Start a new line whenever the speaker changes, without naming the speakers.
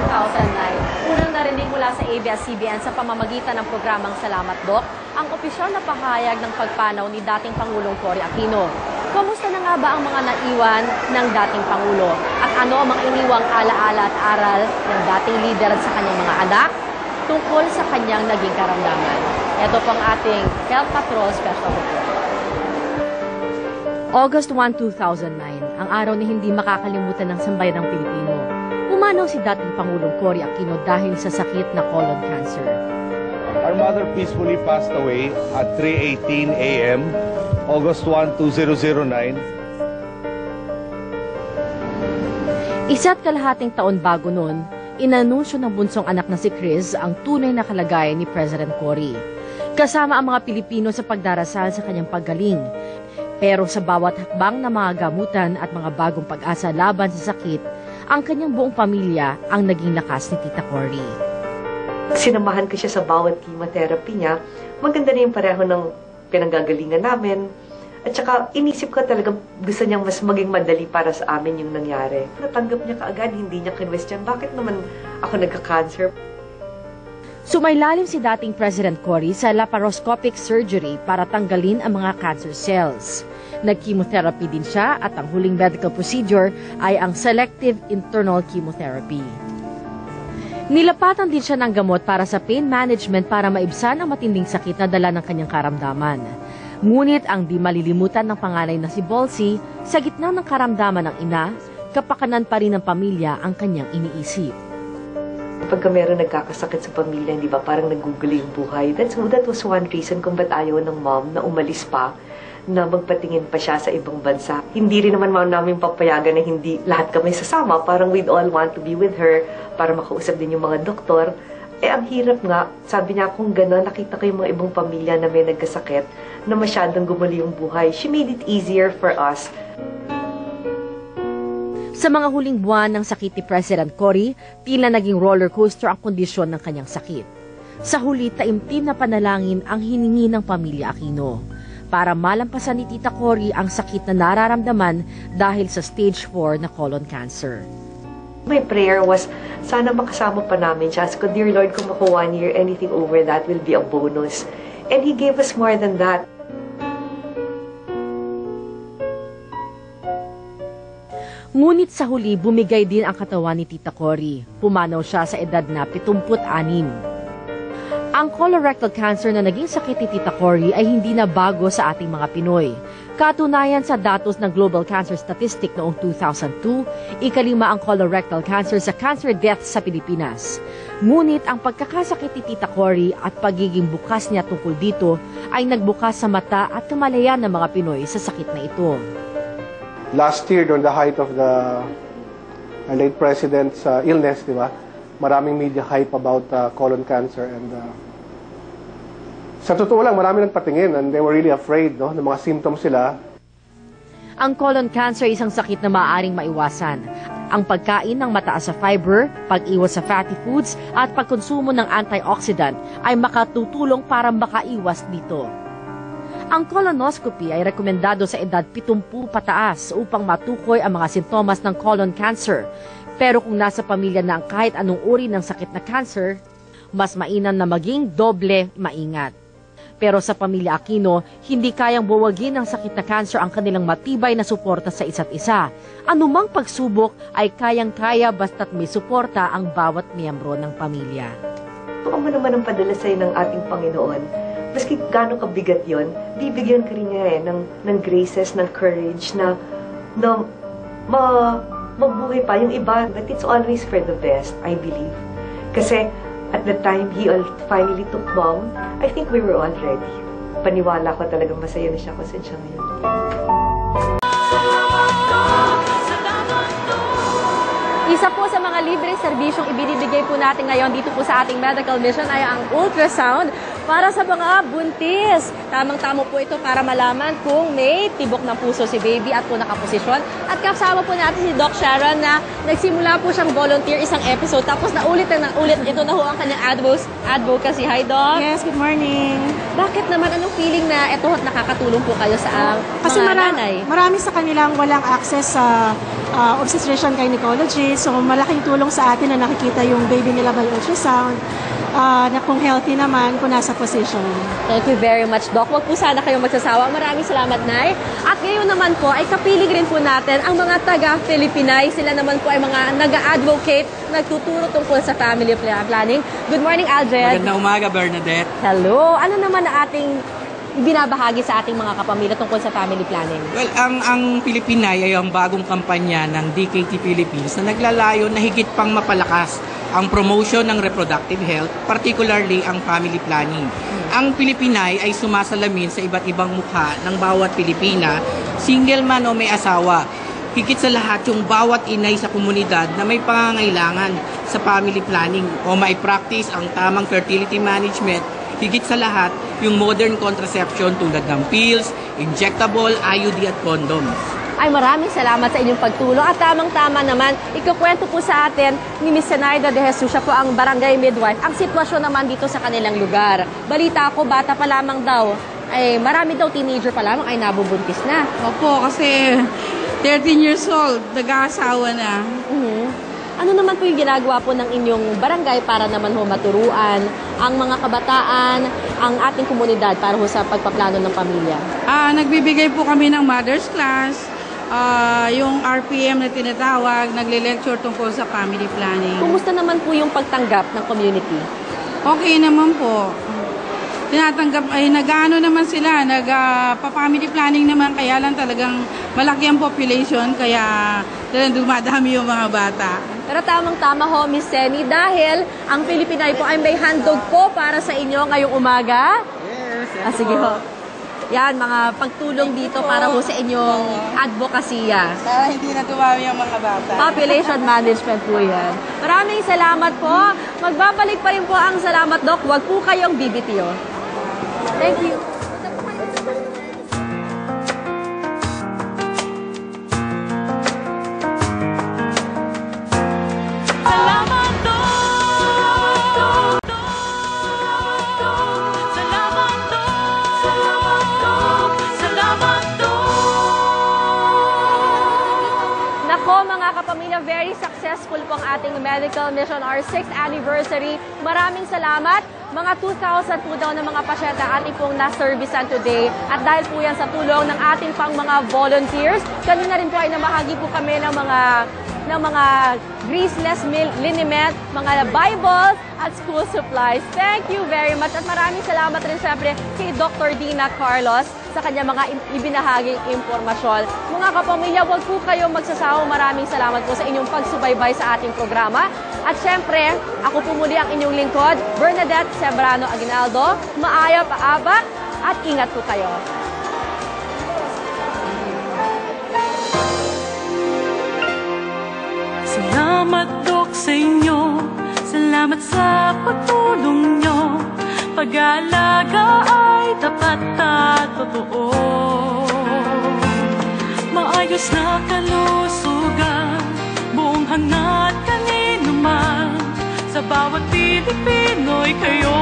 2009, unang narinig mula sa ABS-CBN sa pamamagitan ng programang Salamat Doc, ang opisyal na pahayag ng pagpanaw ni dating Pangulong Cory Aquino. Kamusta na nga ba ang mga naiwan ng dating Pangulo? At ano ang mga iniwang alaala at aral ng dating lider sa kanyang mga anak tungkol sa kanyang naging karamdaman? Ito pong ating Health Patrol Special Report. August 1, 2009, ang araw na hindi makakalimutan ng sambayanang Pilipino. Pumanaw si dating Pangulong Cory Aquino dahil sa sakit na colon cancer.
Our mother peacefully passed away at 3:18 a.m. August 1, 2009.
Isa't kalahating taon bago noon, inanunsyo ng bunsong anak na si Chris ang tunay na kalagayan ni President Cory. Kasama ang mga Pilipino sa pagdarasal sa kanyang paggaling. Pero sa bawat hakbang na mga gamutan at mga bagong pag-asa laban sa sakit, ang kanyang buong pamilya ang naging lakas ni Tita Cory.
Sinamahan ko siya sa bawat chemotherapy niya. Maganda na yung pareho ng pinanggagalingan namin. At saka inisip ko talaga gusto niyang mas maging madali para sa amin yung nangyari. Natanggap niya kaagad, hindi niya kinwestiyon, bakit naman ako nagka-cancer?
Sumailalim si dating President Cory sa laparoscopic surgery para tanggalin ang mga cancer cells. Nag-chemotherapy din siya at ang huling medical procedure ay ang selective internal chemotherapy. Nilapatan din siya ng gamot para sa pain management para maibsan ang matinding sakit na dala ng kanyang karamdaman. Ngunit ang di malilimutan ng panganay na si Bolsie, sa gitna ng karamdaman ng ina, kapakanan pa rin ng pamilya ang kanyang iniisip.
Pagka meron nagkakasakit sa pamilya, di ba, parang nagugulo yung buhay. That was one reason kung ba't ayaw ng mom na umalis pa, na magpatingin pa siya sa ibang bansa. Hindi rin naman namin papayagan na hindi lahat kami sasama. Parang we'd all want to be with her para makausap din yung mga doktor. Eh, ang hirap nga. Sabi niya, kung gano'n, nakita ko yung mga ibang pamilya na may nagkasakit, na masyadong gumawa yung buhay. She made it easier for us.
Sa mga huling buwan ng sakit ni President Cory, tila naging roller coaster ang kondisyon ng kanyang sakit. Sa huli, taimtim na panalangin ang hiningi ng pamilya Aquino para malampasan ni Tita Cory ang sakit na nararamdaman dahil sa stage 4 na colon cancer.
My prayer was, sana makasama pa namin siya. So, dear Lord, kung ako 1 year, anything over that will be a bonus. And He gave us more than that.
Ngunit sa huli, bumigay din ang katawan ni Tita Cory. Pumanaw siya sa edad na 76. Ang colorectal cancer na naging sakit ni Tita Cory ay hindi na bago sa ating mga Pinoy. Katunayan sa datos ng Global Cancer Statistic noong 2002, ikalima ang colorectal cancer sa cancer deaths sa Pilipinas. Ngunit ang pagkakasakit ni Tita Cory at pagiging bukas niya tungkol dito ay nagbukas sa mata at kamalayan ng mga Pinoy sa sakit na ito.
Last year, during the height of the late President's illness, di ba? Maraming media hype about colon cancer. And sa totoo lang, marami nagpatingin and they were really afraid, no? Ng mga symptoms sila.
Ang colon cancer ay isang sakit na maaaring maiwasan. Ang pagkain ng mataas sa fiber, pag-iwas sa fatty foods, at pagkonsumo ng antioxidant ay makatutulong para makaiwas dito. Ang colonoscopy ay rekomendado sa edad 70 pataas upang matukoy ang mga sintomas ng colon cancer. Pero kung nasa pamilya na ang kahit anong uri ng sakit na cancer, mas mainam na maging doble maingat. Pero sa pamilya Aquino, hindi kayang buwagin ng sakit na cancer ang kanilang matibay na suporta sa isa't isa. Anumang pagsubok ay kayang-kaya basta't may suporta ang bawat miyembro ng pamilya.
Kung ano naman ang padala sa'yo ng ating Panginoon, maski gano'ng kabigat yon, bibigyan ka rin niya ng graces, ng courage, na mabuhay pa yung iba. But it's always for the best, I believe. Kasi at the time he finally took mom, I think we were all ready. Paniwala ko talagang masaya na siya kung saan siya ngayon.
Isa po sa mga libre serbisyong ibinibigay po natin ngayon dito po sa ating medical mission ay ang ultrasound.
para sa mga buntis. Tamang-tamo po ito para malaman kung may tibok ng puso si baby at kung nakaposisyon. At kasama po natin si Doc Sharon na nagsimula po siyang volunteer isang episode tapos naulit na naulit. Ito na ho ang kanyang advocacy. Hi, Doc.
Yes, good morning.
Bakit naman? Anong feeling na ito nakakatulong po kayo sa
Kasi
mga nanay?
marami sa kanilang walang access sa obstetrician gynecology. So, malaking tulong sa atin na nakikita yung baby nila by ultrasound. Na kung healthy naman, kung nasa position.
Thank you very much, Doc. Huwag po sana kayong magsasawa. Maraming salamat, Nay. At ngayon naman po, ay kapiling rin po natin ang mga taga-Filipinay. Sila naman po ay mga nag-advocate, nagtuturo tungkol sa family planning. Good morning, Aldred.
Magandang umaga, Bernadette.
Hello. Ano naman ang ating binabahagi sa ating mga kapamilya tungkol sa family planning?
Well, ang Pilipinay ay ang bagong kampanya ng DKT Philippines na naglalayo na higit pang mapalakas ang promotion ng reproductive health, particularly ang family planning. Ang Pilipinay ay sumasalamin sa iba't ibang mukha ng bawat Pilipina, single man o may asawa. Higit sa lahat yung bawat inay sa komunidad na may pangangailangan sa family planning o may practice ang tamang fertility management. Higit sa lahat, yung modern contraception tulad ng pills, injectable, IUD at condom.
Ay maraming salamat sa inyong pagtulong at tamang-tama naman, ikukwento po sa atin ni Ms. Zenaida de Jesus, siya po ang barangay midwife, ang sitwasyon naman dito sa kanilang lugar. Balita ko, bata pa lamang daw, ay marami daw teenager pa lamang ay nabubuntis na.
Opo, kasi 13 years old, nag-aasawa na.
Ano naman po yung ginagawa po ng inyong barangay para naman ho maturuan ang mga kabataan, ang ating komunidad para ho sa pagpaplano ng pamilya?
Nagbibigay po kami ng mother's class, yung RPM na tinatawag, nagle-lecture tungkol sa family planning.
Kumusta naman po yung pagtanggap ng community?
Okay naman po. Tinatanggap, ay nag-ano naman sila, pa-family planning naman, kaya lang talagang malaki ang population, kaya talagang dumadami yung mga bata.
Pero tamang-tama ho, Miss Seni, dahil ang Pilipinay po ay may handog po para sa inyo ngayong umaga. Yes. Sige ho. Yan, mga pagtulong dito para ho sa inyong advokasya.
Para hindi na dumami yung mga bata.
Population management po yan. Maraming salamat po. Magbabalik pa rin po ang salamat, Doc. Huwag po kayong bibitiyo. Thank you. Kapamilya, very successful po ang ating medical mission, our 6th anniversary. Maraming salamat. Mga 2,000 po daw ng mga pasyente ating pong na-servicean today. At dahil po yan sa tulong ng ating pang mga volunteers, kanina rin po ay namahagi po kami ng mga greaseless liniment, mga Bibles at school supplies. Thank you very much. At maraming salamat rin siyempre kay Dr. Dina Carlos sa kanya mga ibinahaging impormasyon. Mga kapamilya, huwag po kayong magsasawa. Maraming salamat po sa inyong pagsubaybay sa ating programa. At syempre, ako po muli ang inyong lingkod, Bernadette Sebrano Aguinaldo. Maaya paaba at ingat po kayo.
Salamat, Dok, sa inyo. Salamat sa pagtulong nyo. Pag-aalaga ay tapat at totoo. Maayos na kalusugan, buong hangat kanino man. Sa bawat Pilipino'y kayo